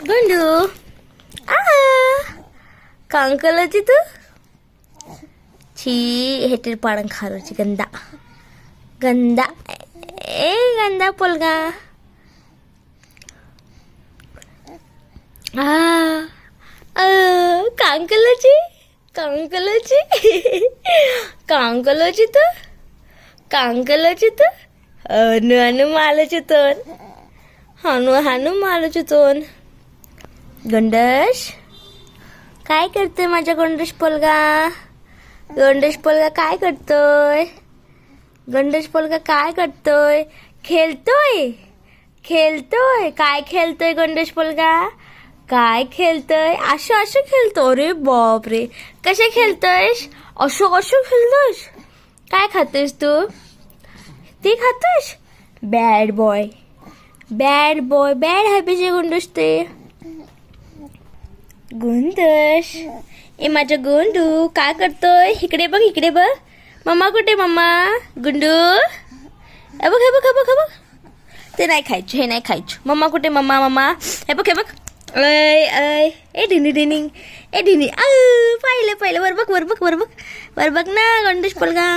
गुंडू कांकलाची तू छी हेटर पाडन खारोची गंदा गंदा ए गंदा पोलगा कांकलाची कांकलाची कांकलाची तू कांकलाची तू हनु हनु मालाची तोन हनु हनु मालाची तोन गंडश काय करतोय माझा गंडश पोलगा गंडश पोलगा काय करतोय गंडश पोलगा काय करतोय खेळतोय खेळतोय काय खेळतोय गंडश पोलगा काय खेळतोय असं असं खेळतो अरे बाप रे कसे खेळतोयस असं असं खेळतोयस काय खातोयस तू ते खातोयस बॅड बॉय बॅड हॅबिट गुंडूस ते गुंडश ए माझा गुंडू काय करतोय इकडे बघ मम्मा कुठे मम्मा गुंडू हे बघ हे बघ हे बघ हे बघ ते नाही खायचं हे नाही खायचं मम्मा कुठे मम्मा मम्मा हे बघ ऐ ऐ ए ढिनी ए ढिनी पाहिलं वर बघ ना गंडूश पोलगा